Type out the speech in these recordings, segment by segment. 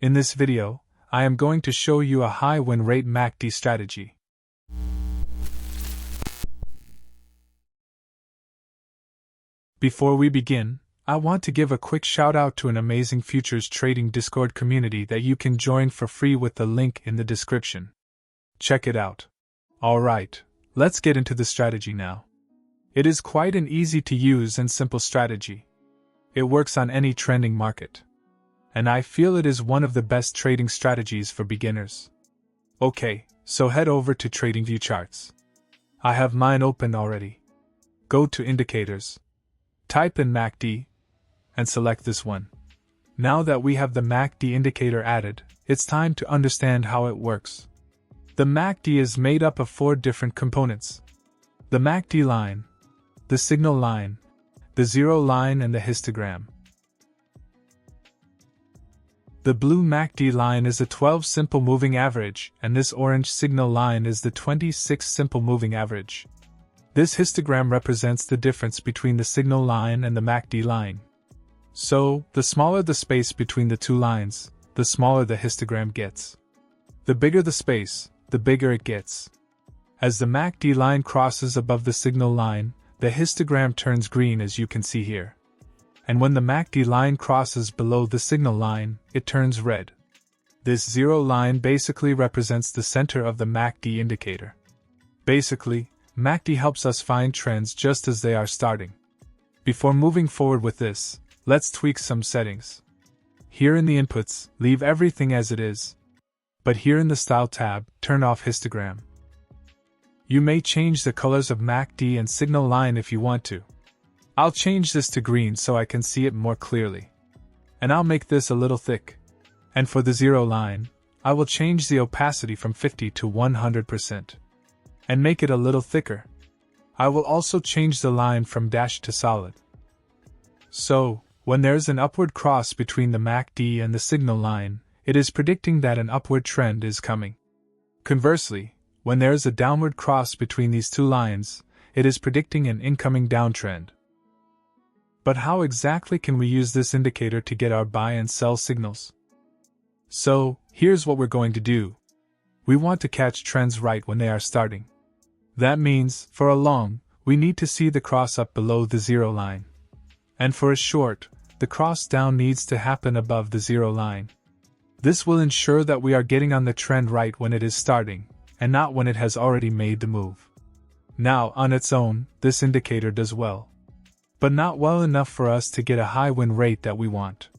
In this video, I am going to show you a high win rate MACD strategy. Before we begin, I want to give a quick shout out to an amazing futures trading Discord community that you can join for free with the link in the description. Check it out. Alright, let's get into the strategy now. It is quite an easy to use and simple strategy. It works on any trending market. And I feel it is one of the best trading strategies for beginners. Okay, so head over to TradingView Charts. I have mine open already. Go to Indicators. Type in MACD. And select this one. Now that we have the MACD indicator added, it's time to understand how it works. The MACD is made up of 4 different components. The MACD line, the signal line, the zero line and the histogram. The blue MACD line is a 12 simple moving average, and this orange signal line is the 26 simple moving average. This histogram represents the difference between the signal line and the MACD line. So, the smaller the space between the two lines, the smaller the histogram gets. The bigger the space, the bigger it gets. As the MACD line crosses above the signal line, the histogram turns green, as you can see here. And when the MACD line crosses below the signal line, it turns red. This zero line basically represents the center of the MACD indicator. Basically, MACD helps us find trends just as they are starting. Before moving forward with this, let's tweak some settings. Here in the inputs, leave everything as it is. But here in the Style tab, turn off histogram. You may change the colors of MACD and signal line if you want to. I'll change this to green so I can see it more clearly. And I'll make this a little thick. And for the zero line, I will change the opacity from 50 to 100%. And make it a little thicker. I will also change the line from dashed to solid. So, when there's an upward cross between the MACD and the signal line, it is predicting that an upward trend is coming. Conversely, when there is a downward cross between these two lines, it is predicting an incoming downtrend. But how exactly can we use this indicator to get our buy and sell signals? So, here's what we're going to do. We want to catch trends right when they are starting. That means, for a long, we need to see the cross up below the zero line. And for a short, the cross down needs to happen above the zero line. This will ensure that we are getting on the trend right when it is starting, and not when it has already made the move. Now, on its own, this indicator does well. But not well enough for us to get a high win rate that we want.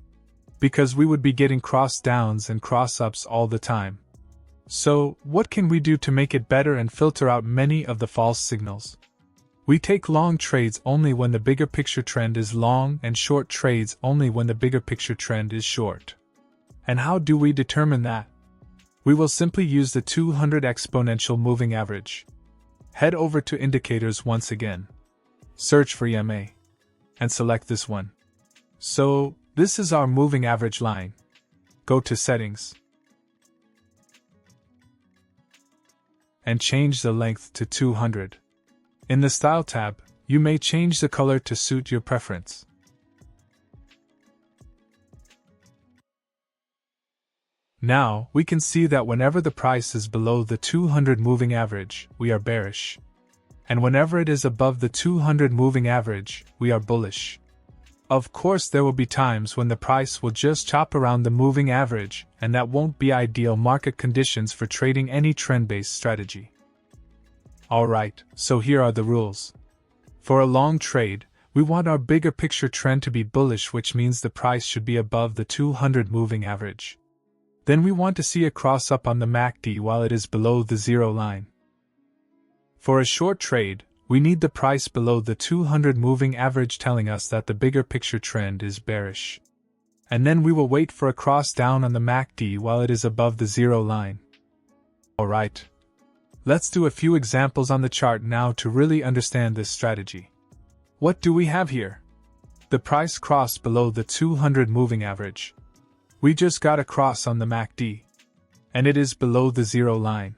Because we would be getting cross downs and cross ups all the time. So, what can we do to make it better and filter out many of the false signals? We take long trades only when the bigger picture trend is long and short trades only when the bigger picture trend is short. And how do we determine that? We will simply use the 200 exponential moving average. Head over to Indicators once again. Search for EMA. And select this one. So, this is our moving average line. Go to Settings. And change the length to 200. In the Style tab, you may change the color to suit your preference. Now, we can see that whenever the price is below the 200 moving average, we are bearish. And whenever it is above the 200 moving average, we are bullish. Of course, there will be times when the price will just chop around the moving average, and that won't be ideal market conditions for trading any trend-based strategy. Alright, so here are the rules. For a long trade, we want our bigger picture trend to be bullish, which means the price should be above the 200 moving average. Then we want to see a cross up on the MACD while it is below the zero line. For a short trade, we need the price below the 200 moving average telling us that the bigger picture trend is bearish. And then we will wait for a cross down on the MACD while it is above the zero line. Alright. Let's do a few examples on the chart now to really understand this strategy. What do we have here? The price crossed below the 200 moving average. We just got a cross on the MACD. And it is below the zero line.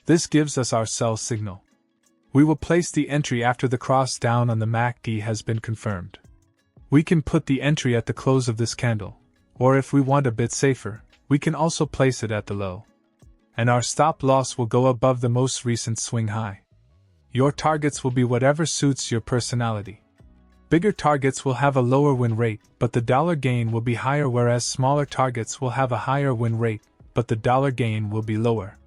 This gives us our sell signal. We will place the entry after the cross down on the MACD has been confirmed. We can put the entry at the close of this candle, or if we want a bit safer, We can also place it at the low. And our stop loss will go above the most recent swing high. Your targets will be whatever suits your personality. Bigger targets will have a lower win rate, but the dollar gain will be higher, whereas smaller targets will have a higher win rate, but the dollar gain will be lower.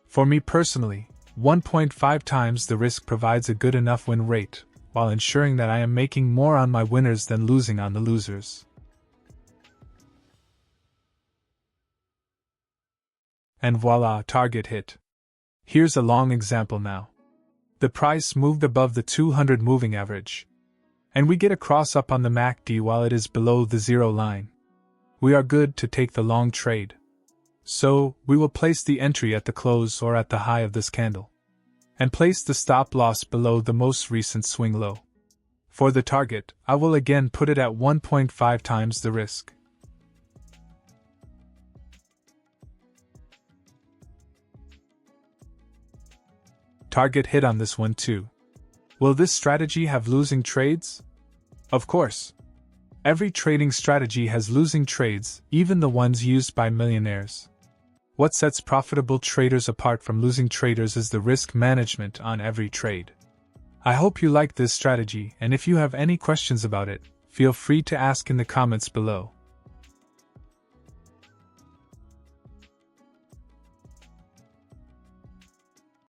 For me personally, 1.5 times the risk provides a good enough win rate, while ensuring that I am making more on my winners than losing on the losers. And voila, target hit. Here's a long example now. The price moved above the 200 moving average. And we get a cross up on the MACD while it is below the zero line. We are good to take the long trade. So, we will place the entry at the close or at the high of this candle. And place the stop loss below the most recent swing low. For the target, I will again put it at 1.5 times the risk. Target hit on this one too. Will this strategy have losing trades? Of course. Every trading strategy has losing trades, even the ones used by millionaires. What sets profitable traders apart from losing traders is the risk management on every trade. I hope you like this strategy, and if you have any questions about it, feel free to ask in the comments below.